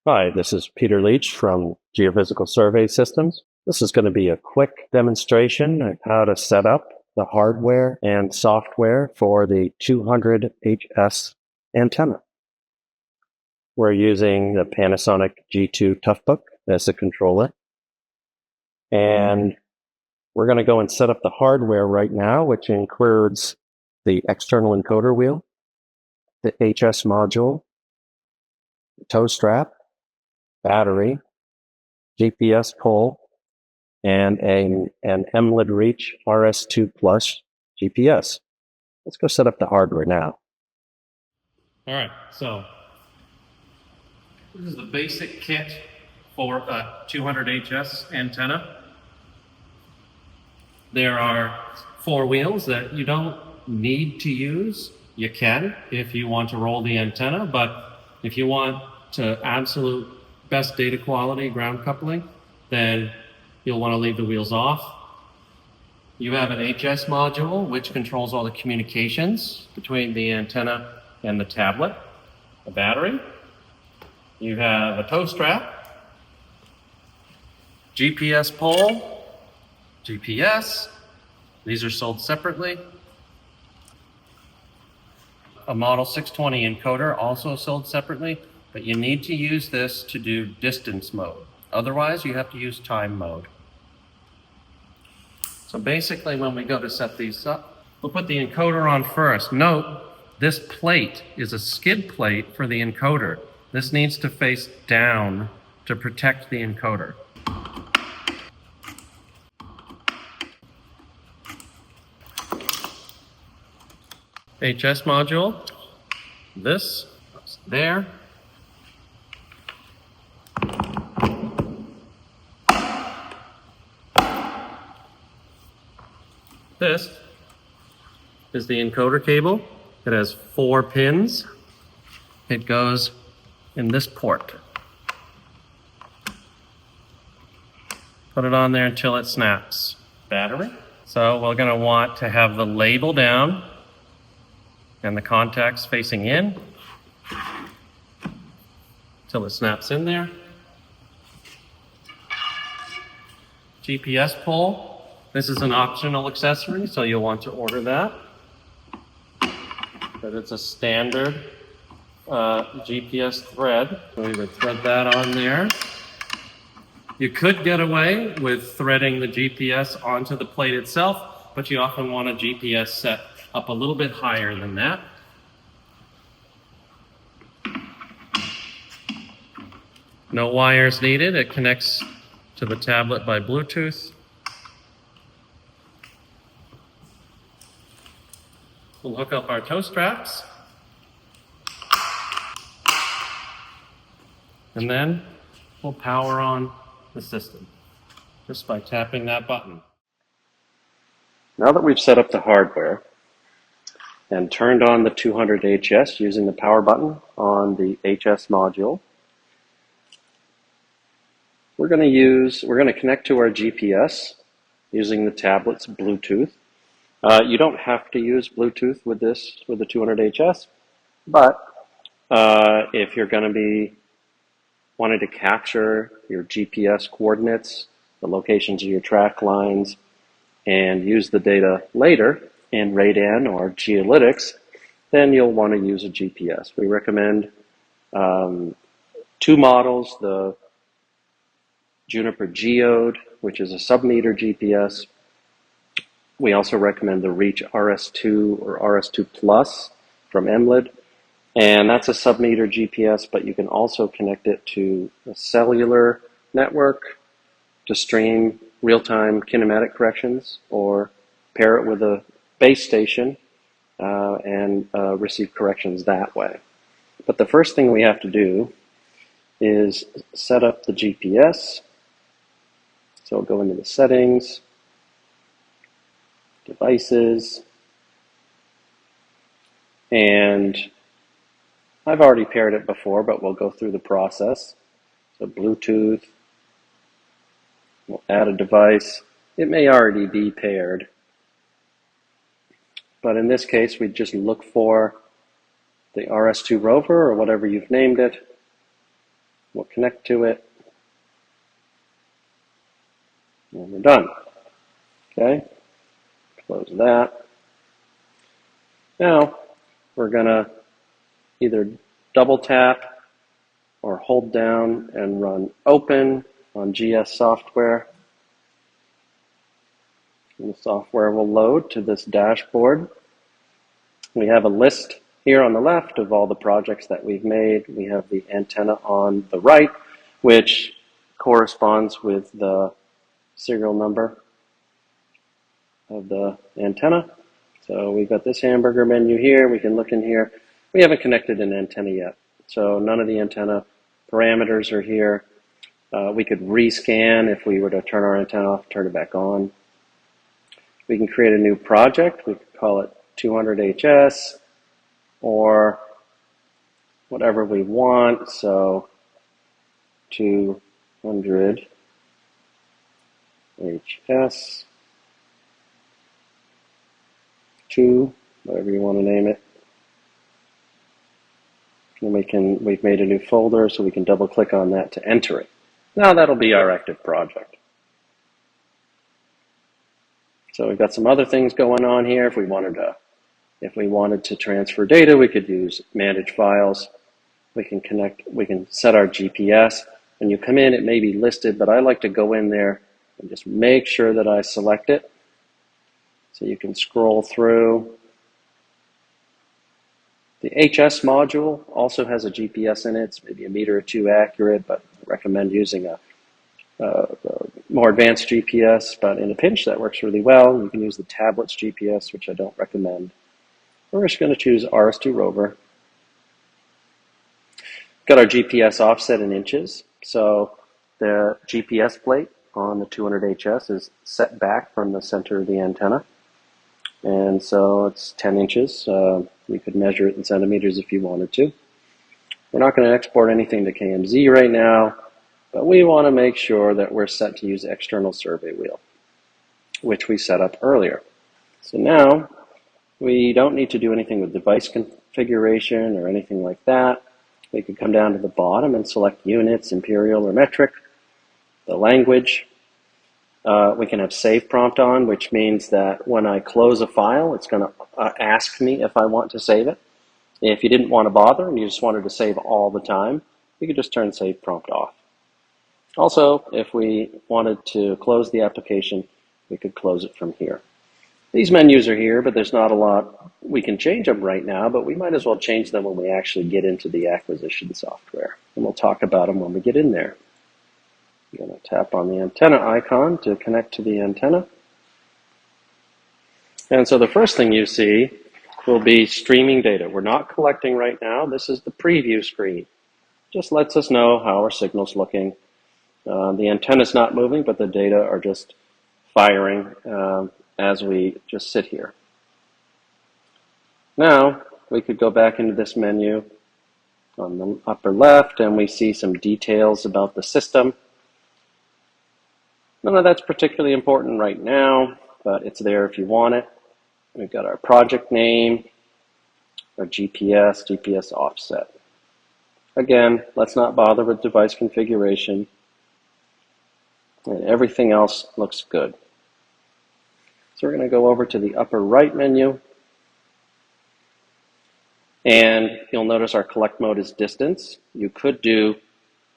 Hi, this is Peter Leach from Geophysical Survey Systems. This is going to be a quick demonstration of how to set up the hardware and software for the 200HS antenna. We're using the Panasonic G2 Toughbook as the controller. And we're going to go and set up the hardware right now, which includes the external encoder wheel, the HS module, the tow strap, battery, GPS pole, and an MLID Reach RS2 Plus GPS. Let's go set up the hardware now. All right, so this is the basic kit for a 200HS antenna. There are 4 wheels that you don't need to use. You can if you want to roll the antenna, but if you want to absolute best data quality ground coupling, then you'll want to leave the wheels off. You have an HS module which controls all the communications between the antenna and the tablet, a battery. You have a tow strap, GPS pole, GPS. These are sold separately. A Model 620 encoder, also sold separately, but you need to use this to do distance mode. Otherwise, you have to use time mode. So basically, when we go to set these up, we'll put the encoder on first. Note, this plate is a skid plate for the encoder. This needs to face down to protect the encoder. HS module, this, there. This is the encoder cable. It has 4 pins. It goes in this port. Put it on there until it snaps. Battery. So we're going to want to have the label down and the contacts facing in until it snaps in there. GPS pole. This is an optional accessory, so you'll want to order that. But it's a standard GPS thread. So we would thread that on there. You could get away with threading the GPS onto the plate itself, but you often want a GPS set up a little bit higher than that. No wires needed. It connects to the tablet by Bluetooth. We'll hook up our tow straps. And then we'll power on the system just by tapping that button. Now that we've set up the hardware and turned on the 200HS using the power button on the HS module, we're going to connect to our GPS using the tablet's Bluetooth. You don't have to use Bluetooth with the 200HS, but if you're going to be wanting to capture your GPS coordinates, the locations of your track lines, and use the data later in radar or geolytics, then you'll want to use a GPS. We recommend 2 models, the Juniper Geode, which is a sub-meter GPS. We also recommend the Reach RS2 or RS2 Plus from MLID. And that's a sub-meter GPS, but you can also connect it to a cellular network to stream real-time kinematic corrections, or pair it with a base station and receive corrections that way. But the first thing we have to do is set up the GPS. So we'll go into the settings, devices, and I've already paired it before, but we'll go through the process. So Bluetooth, we'll add a device. It may already be paired, but in this case, we just look for the RS2 rover or whatever you've named it. We'll connect to it, and we're done. Okay, close that. Now, we're going to either double tap or hold down and run open on GS software. And the software will load to this dashboard. We have a list here on the left of all the projects that we've made. We have the antenna on the right, which corresponds with the serial number of the antenna. So we've got this hamburger menu here. We can look in here. We haven't connected an antenna yet, so none of the antenna parameters are here. We could rescan if we were to turn our antenna off, turn it back on. We can create a new project. We could call it 200HS or whatever we want. So 200HS, whatever you want to name it. And we've made a new folder, so we can double click on that to enter it. Now that'll be our active project. So we've got some other things going on here. If we wanted to transfer data, we could use manage files. We can set our GPS. When you come in, it may be listed, but I like to go in there and just make sure that I select it. So you can scroll through. The HS module also has a GPS in it. It's maybe a meter or two accurate, but I recommend using a more advanced GPS, but in a pinch that works really well. You can use the tablet's GPS, which I don't recommend. We're just going to choose RS2 Rover. Got our GPS offset in inches. So the GPS plate on the 200HS is set back from the center of the antenna. And so it's 10 inches. You could measure it in centimeters if you wanted to. We're not going to export anything to KMZ right now, but we want to make sure that we're set to use external survey wheel, which we set up earlier. So now we don't need to do anything with device configuration or anything like that. We could come down to the bottom and select units, imperial or metric, the language. We can have save prompt on, which means that when I close a file, it's going to ask me if I want to save it. If you didn't want to bother and you just wanted to save all the time, you could just turn save prompt off. Also, if we wanted to close the application, we could close it from here. These menus are here, but there's not a lot. We can change them right now, but we might as well change them when we actually get into the acquisition software. And we'll talk about them when we get in there. I'm going to tap on the antenna icon to connect to the antenna. And so the first thing you see will be streaming data. We're not collecting right now. This is the preview screen. Just lets us know how our signal's looking. The antenna's not moving, but the data are just firing as we just sit here. Now, we could go back into this menu on the upper left, and we see some details about the system. None of that's particularly important right now, but it's there if you want it. We've got our project name, our GPS offset. Again, let's not bother with device configuration. And everything else looks good. So we're going to go over to the upper right menu. And you'll notice our collect mode is distance. You could do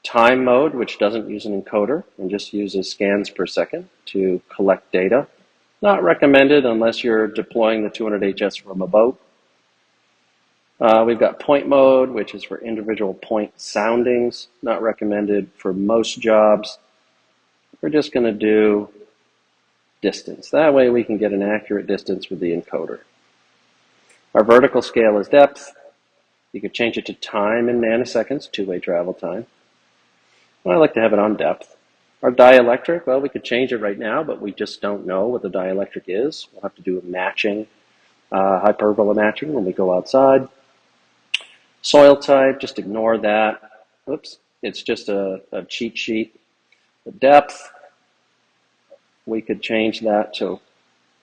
time mode, which doesn't use an encoder and just uses scans per second to collect data. Not recommended unless you're deploying the 200HS from a boat. We've got point mode, which is for individual point soundings. Not recommended for most jobs. We're just going to do distance. That way we can get an accurate distance with the encoder. Our vertical scale is depth. You could change it to time in nanoseconds, two-way travel time. Well, I like to have it on depth. Our dielectric, well, we could change it right now, but we just don't know what the dielectric is. We'll have to do a matching, hyperbola matching when we go outside. Soil type, just ignore that. Oops, it's just a cheat sheet. The depth, we could change that to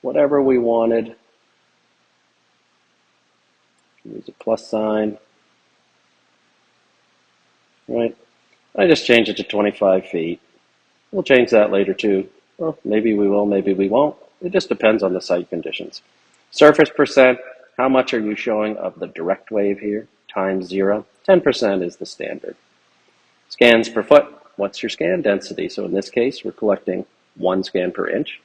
whatever we wanted. Use a plus sign. Right. I just changed it to 25 feet. We'll change that later too. Well, maybe we will, maybe we won't. It just depends on the site conditions. Surface percent, how much are you showing of the direct wave here? Times 0. 10% is the standard. Scans per foot, what's your scan density? So in this case, we're collecting 1 scan per inch.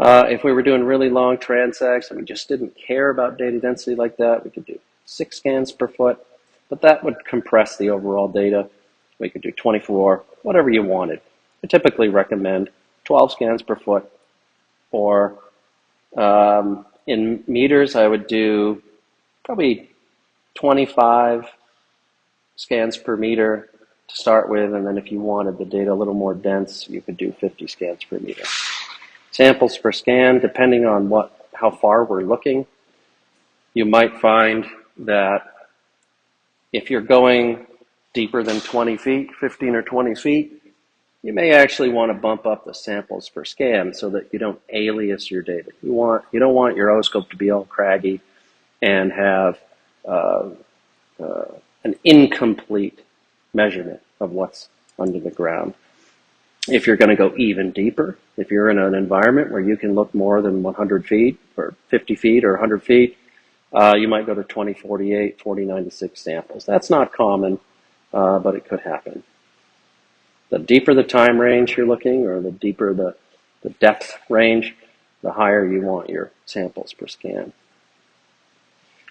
If we were doing really long transects and we just didn't care about data density like that, we could do 6 scans per foot, but that would compress the overall data. We could do 24, whatever you wanted. I typically recommend 12 scans per foot, or in meters, I would do probably 25 scans per meter to start with, and then if you wanted the data a little more dense, you could do 50 scans per meter. Samples per scan, depending on how far we're looking, you might find that if you're going deeper than 20 feet, 15 or 20 feet, you may actually want to bump up the samples per scan so that you don't alias your data. You don't want your oscope to be all craggy and have an incomplete measurement of what's under the ground. If you're going to go even deeper, if you're in an environment where you can look more than 100 feet or 50 feet or 100 feet, you might go to 20, 48, 40, 96 samples. That's not common, but it could happen. The deeper the time range you're looking, or the deeper the depth range, the higher you want your samples per scan.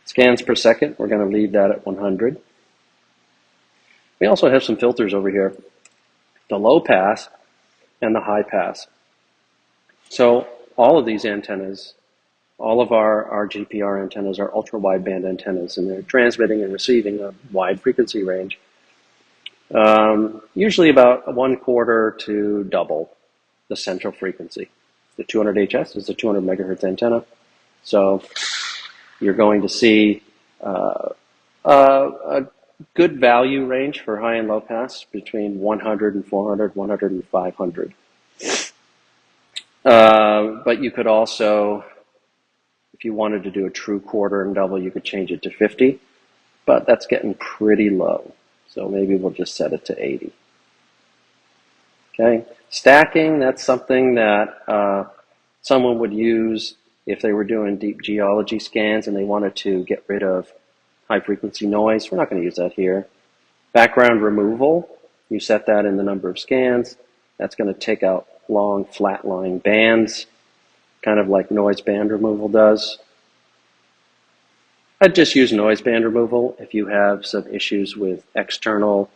Scans per second, we're going to leave that at 100. We also have some filters over here, the low pass and the high pass. So all of these antennas, all of our GPR antennas are ultra wideband antennas, and they're transmitting and receiving a wide frequency range. Usually about 1/4 to double the central frequency. The 200HS is a 200 megahertz antenna. So you're going to see a good value range for high and low pass between 100 and 400, 100 and 500. But you could also, if you wanted to do a true quarter and double, you could change it to 50, but that's getting pretty low. So maybe we'll just set it to 80. Okay, stacking, that's something that someone would use if they were doing deep geology scans and they wanted to get rid of high frequency noise. We're not going to use that here. Background removal, you set that in the number of scans. That's going to take out long flat lying bands, kind of like noise band removal does. I'd just use noise band removal if you have some issues with external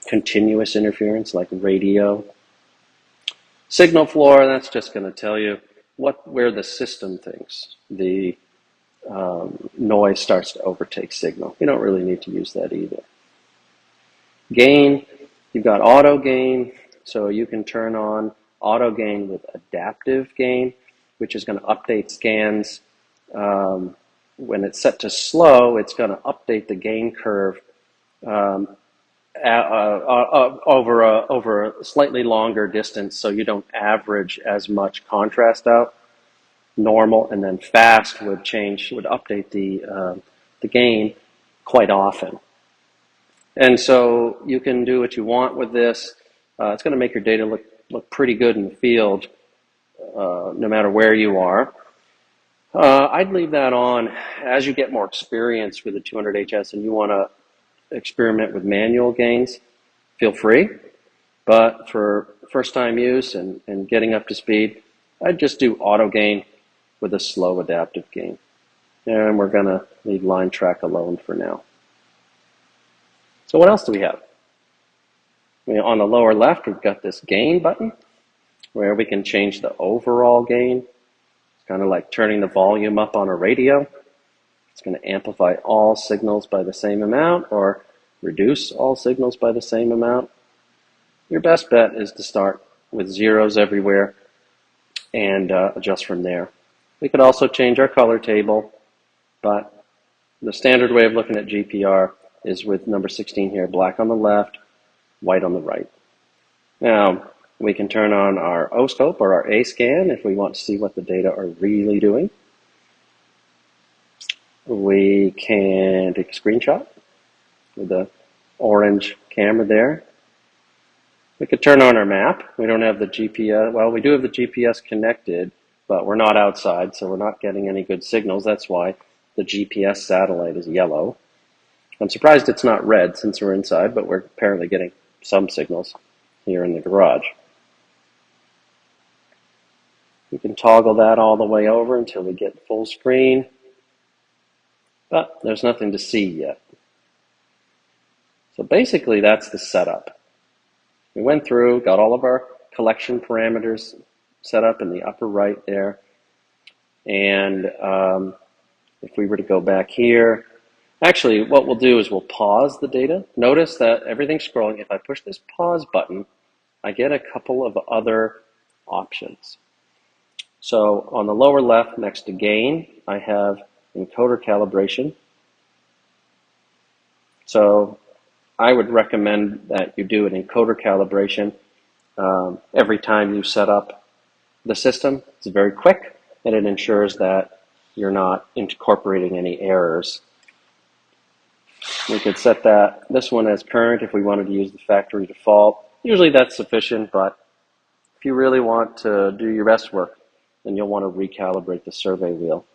continuous interference like radio. Signal floor, that's just going to tell you where the system thinks the noise starts to overtake signal. You don't really need to use that either. Gain, you've got auto gain, so you can turn on auto gain with adaptive gain, which is going to update scans. When it's set to slow, it's going to update the gain curve over a slightly longer distance, so you don't average as much contrast out. Normal and then fast would update the gain quite often. And so you can do what you want with this. It's going to make your data look pretty good in the field, no matter where you are. I'd leave that on as you get more experience with the 200HS and you want to experiment with manual gains. Feel free, but for first time use and getting up to speed, I'd just do auto gain with a slow adaptive gain. And we're going to leave line track alone for now. So what else do we have? On the lower left, we've got this gain button where we can change the overall gain. It's kind of like turning the volume up on a radio. It's going to amplify all signals by the same amount or reduce all signals by the same amount. Your best bet is to start with zeros everywhere and adjust from there. We could also change our color table, but the standard way of looking at GPR is with number 16 here, black on the left, white on the right. Now, we can turn on our O-scope or our A-scan if we want to see what the data are really doing. We can take a screenshot with the orange camera there. We could turn on our map. We don't have the GPS. Well, we do have the GPS connected, but we're not outside, so we're not getting any good signals. That's why the GPS satellite is yellow. I'm surprised it's not red since we're inside, but we're apparently getting some signals here in the garage. We can toggle that all the way over until we get full screen, but there's nothing to see yet. So basically, that's the setup. We went through, got all of our collection parameters set up in the upper right there. And if we were to go back here, actually what we'll do is we'll pause the data. Notice that everything's scrolling. If I push this pause button, I get a couple of other options. So on the lower left next to gain, I have encoder calibration. So I would recommend that you do an encoder calibration every time you set up the system. It's very quick, and it ensures that you're not incorporating any errors. We could set this one as current if we wanted to use the factory default. Usually that's sufficient, but if you really want to do your best work, then you'll want to recalibrate the survey wheel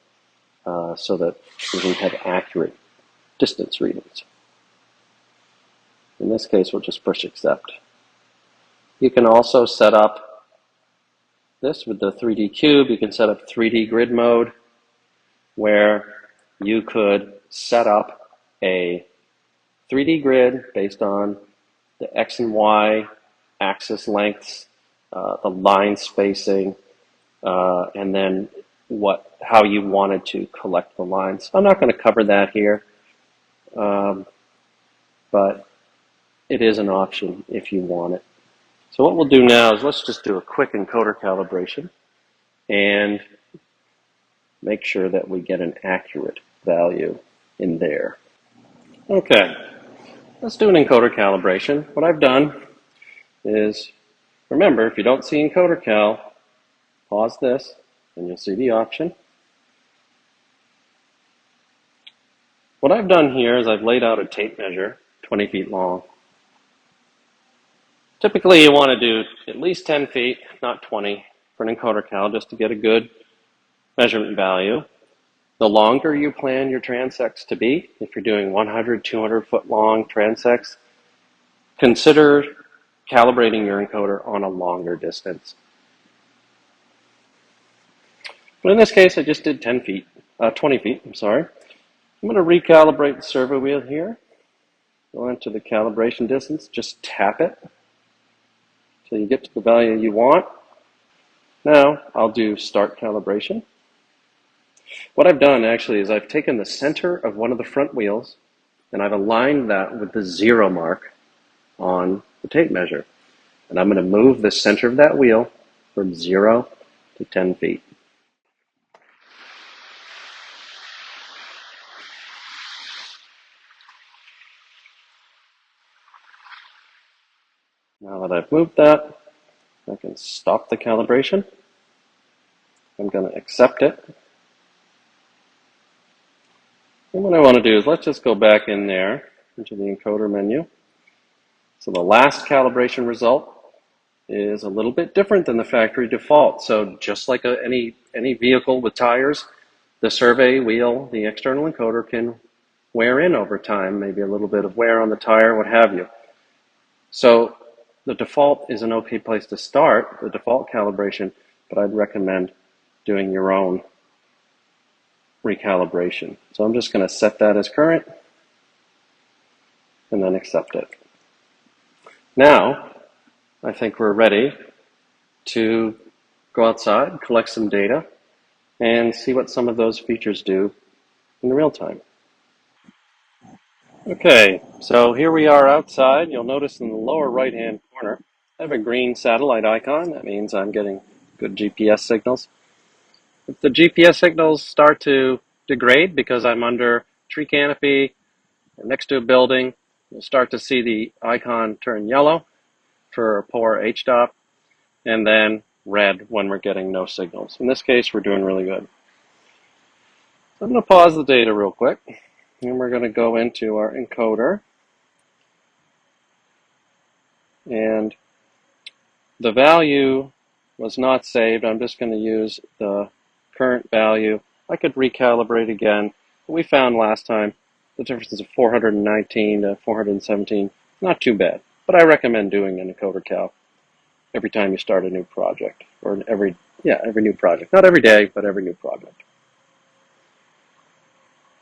so that you can have accurate distance readings. In this case, we'll just push accept. You can also set up this with the 3D cube. You can set up 3D grid mode where you could set up a 3D grid based on the X and Y axis lengths, the line spacing, and then how you wanted to collect the lines. I'm not going to cover that here, but it is an option if you want it. So what we'll do now is let's just do a quick encoder calibration and make sure that we get an accurate value in there. Okay, let's do an encoder calibration. What I've done is, remember, if you don't see encoder cal, pause this and you'll see the option. What I've done here is I've laid out a tape measure, 20 feet long. Typically, you want to do at least 10 feet, not 20, for an encoder cal, just to get a good measurement value. The longer you plan your transects to be, if you're doing 100, 200 foot long transects, consider calibrating your encoder on a longer distance. But in this case, I just did 20 feet, I'm going to recalibrate the survey wheel here. Go into the calibration distance, just tap it till you get to the value you want. Now I'll do start calibration. What I've done actually is I've taken the center of one of the front wheels and I've aligned that with the 0 mark on the tape measure. And I'm going to move the center of that wheel from 0 to 10 feet. Now that I've moved that, I can stop the calibration. I'm going to accept it. And what I want to do is let's just go back in there into the encoder menu. So the last calibration result is a little bit different than the factory default. So just like any vehicle with tires, the survey wheel, the external encoder can wear in over time, maybe a little bit of wear on the tire, what have you. So the default is an okay place to start, the default calibration, but I'd recommend doing your own recalibration. So I'm just going to set that as current and then accept it. Now, I think we're ready to go outside, collect some data, and see what some of those features do in real time. Okay, so here we are outside. You'll notice in the lower right-hand corner, I have a green satellite icon. That means I'm getting good GPS signals. If the GPS signals start to degrade because I'm under tree canopy or next to a building, you'll start to see the icon turn yellow for a poor H-stop, and then red when we're getting no signals. In this case, we're doing really good. So I'm going to pause the data real quick, and we're going to go into our encoder. and the value was not saved. I'm just going to use the current value. I could recalibrate again. We found last time the difference is 419 to 417. Not too bad, but I recommend doing an encoder cal every time you start a new project, or every new project. Not every day, but every new project.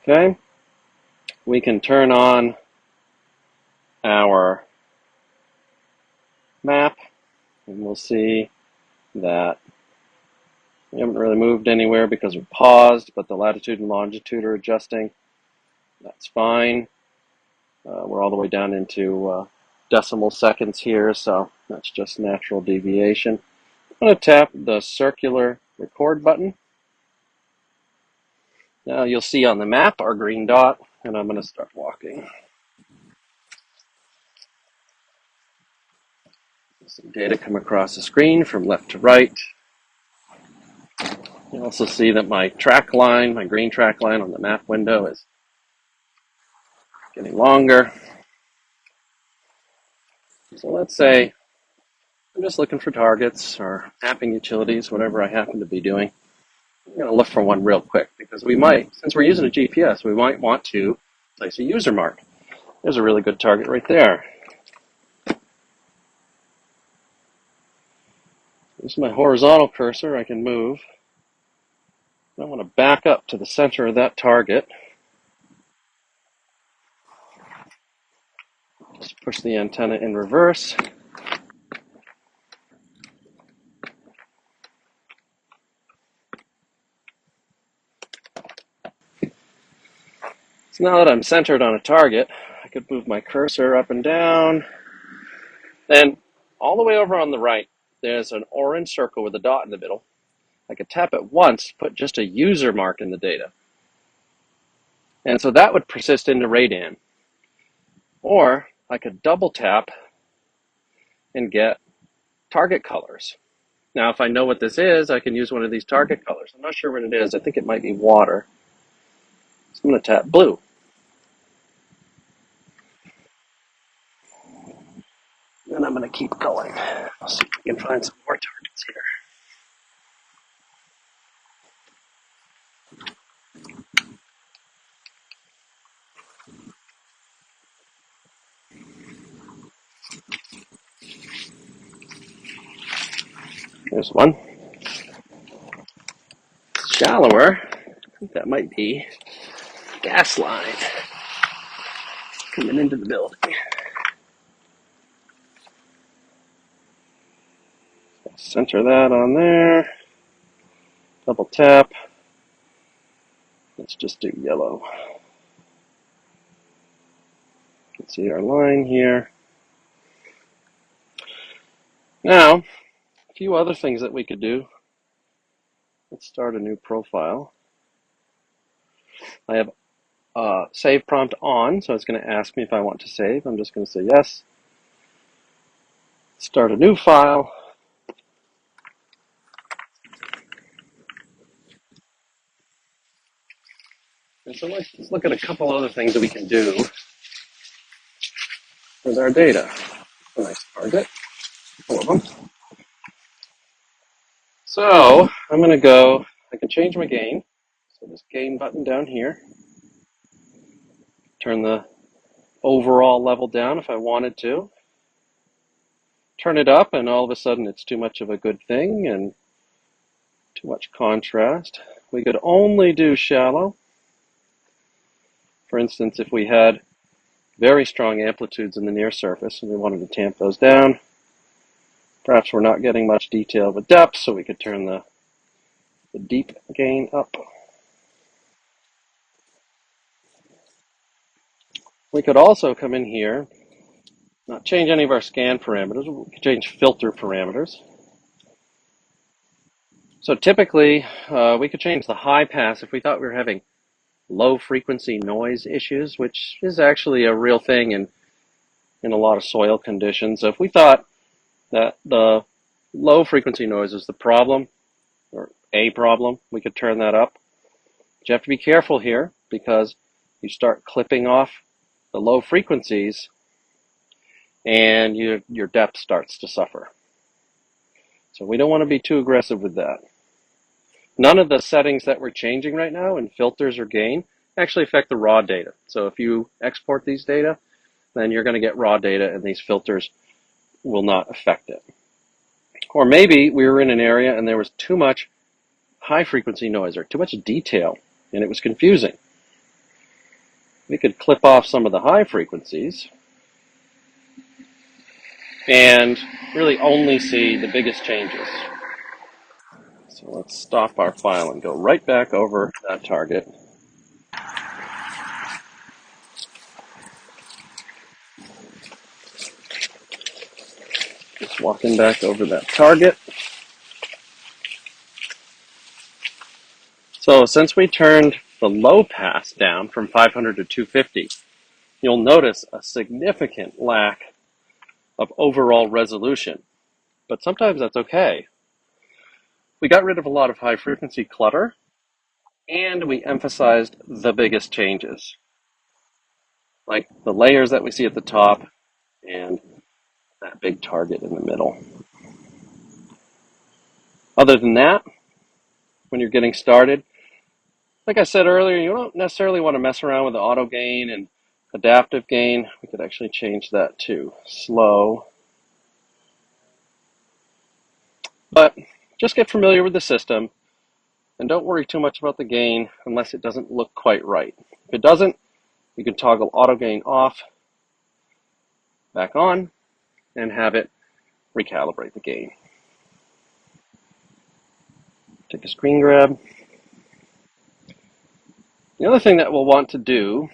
Okay, we can turn on our map, and we'll see that we haven't really moved anywhere because we paused, but the latitude and longitude are adjusting. That's fine. We're all the way down into decimal seconds here, so that's just natural deviation. I'm going to tap the circular record button. Now you'll see on the map our green dot, and I'm going to start walking. Some data come across the screen from left to right. You also see that my track line, my green track line on the map window is getting longer. So let's say I'm just looking for targets or mapping utilities, whatever I happen to be doing. I'm going to look for one real quick because we might, since we're using a GPS, we might want to place a user mark. There's a really good target right there. This is my horizontal cursor. I can move. I want to back up to the center of that target. Just push the antenna in reverse. So now that I'm centered on a target, I could move my cursor up and down. Then all the way over on the right, there's an orange circle with a dot in the middle. I could tap it once, put just a user mark in the data. And so that would persist into radon. Or I could double tap and get target colors. Now, if I know what this is, I can use one of these target colors. I'm not sure what it is. I think it might be water. So I'm going to tap blue. And I'm going to keep going. I'll see if we can find some more targets here. There's one. Shallower. I think that might be gas line coming into the building. Center that on there. Double tap. Let's just do yellow. You can see our line here. Now, a few other things that we could do. Let's start a new profile. I have save prompt on, so it's going to ask me if I want to save. I'm just going to say yes. Start a new file. And so let's look at a couple other things that we can do with our data. A nice target, all of them. So I'm going to go, I can change my gain. So this gain button down here. Turn the overall level down if I wanted to. Turn it up and all of a sudden it's too much of a good thing and too much contrast. We could only do shallow. For instance, if we had very strong amplitudes in the near surface and we wanted to tamp those down, perhaps we're not getting much detail with depth, so we could turn the deep gain up. We could also come in here, not change any of our scan parameters, we could change filter parameters. So typically, we could change the high pass if we thought we were having low frequency noise issues, which is actually a real thing in a lot of soil conditions. So if we thought that the low frequency noise is the problem, or a problem, we could turn that up. But you have to be careful here because you start clipping off the low frequencies and your depth starts to suffer. So we don't want to be too aggressive with that. None of the settings that we're changing right now in filters or gain actually affect the raw data. So if you export these data, then you're going to get raw data and these filters will not affect it. Or maybe we were in an area and there was too much high frequency noise or too much detail and it was confusing. We could clip off some of the high frequencies and really only see the biggest changes. So let's stop our file and go right back over that target. Just walking back over that target. So since we turned the low pass down from 500 to 250, you'll notice a significant lack of overall resolution. But sometimes that's okay. We got rid of a lot of high frequency clutter, and we emphasized the biggest changes, like the layers that we see at the top and that big target in the middle. Other than that, when you're getting started, like I said earlier, you don't necessarily want to mess around with the auto gain and adaptive gain. We could actually change that to slow. But just get familiar with the system and don't worry too much about the gain unless it doesn't look quite right. If it doesn't, you can toggle auto gain off, back on, and have it recalibrate the gain. Take a screen grab. The other thing that we'll want to do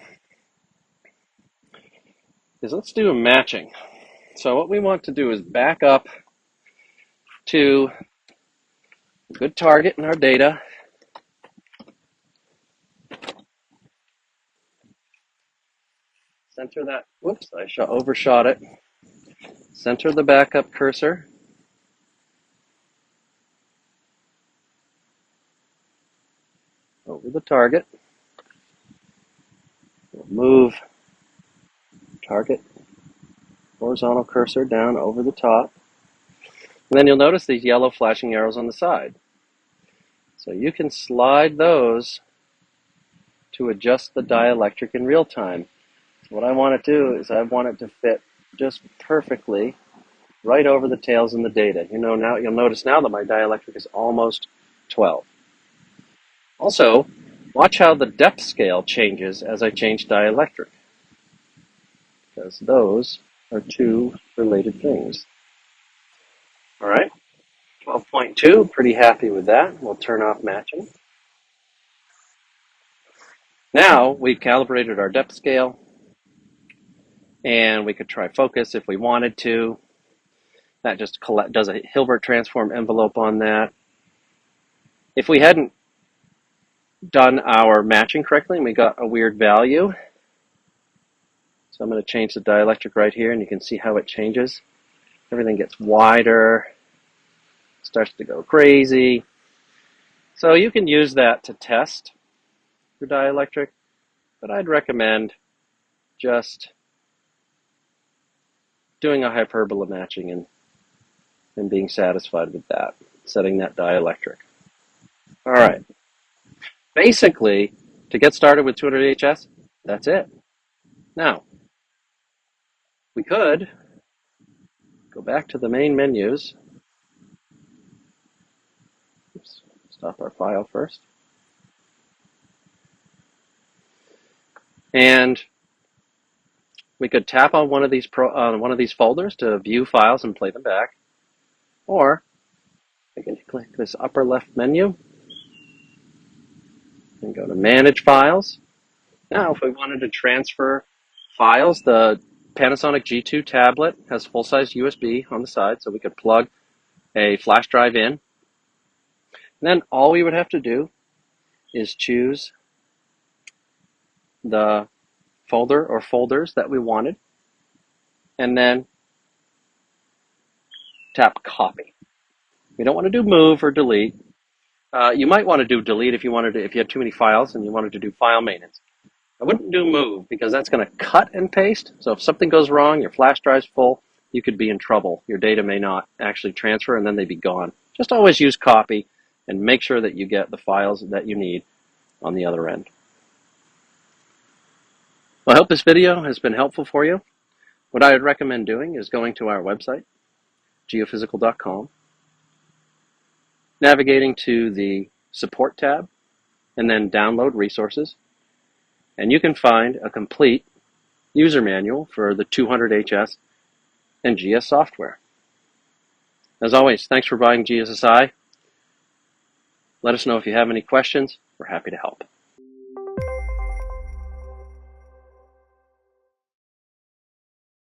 is let's do a matching. So what we want to do is back up to a good target in our data. Center that, whoops, I overshot it. Center the backup cursor. Over the target. We'll move target horizontal cursor down over the top. And then you'll notice these yellow flashing arrows on the side. So you can slide those to adjust the dielectric in real time. So what I want to do is I want it to fit just perfectly right over the tails in the data. You know, now you'll notice now that my dielectric is almost 12. Also, watch how the depth scale changes as I change dielectric, because those are two related things. All right, 12.2, pretty happy with that. We'll turn off matching. Now we've calibrated our depth scale, and we could try focus if we wanted to. That just does a Hilbert transform envelope on that. If we hadn't done our matching correctly and we got a weird value, so I'm going to change the dielectric right here, and you can see how it changes. Everything gets wider, starts to go crazy. So you can use that to test your dielectric, but I'd recommend just doing a hyperbola matching and being satisfied with that, setting that dielectric. All right. Basically, to get started with 200 HS, that's it. Now, we could go back to the main menus. Oops, stop our file first. And we could tap on one of these folders to view files and play them back. Or I can click this upper left menu and go to Manage Files. Now, if we wanted to transfer files, the Panasonic G2 tablet has full-size USB on the side, so we could plug a flash drive in. And then all we would have to do is choose the folder or folders that we wanted, and then tap Copy. We don't want to do Move or Delete. You might want to do Delete if you had too many files and you wanted to do file maintenance. I wouldn't do move because that's going to cut and paste. So if something goes wrong, your flash drive's full, you could be in trouble. Your data may not actually transfer and then they'd be gone. Just always use copy and make sure that you get the files that you need on the other end. Well, I hope this video has been helpful for you. What I would recommend doing is going to our website, geophysical.com, navigating to the support tab, and then download resources. And you can find a complete user manual for the 200HS and GS software. As always, thanks for buying GSSI. Let us know if you have any questions. We're happy to help.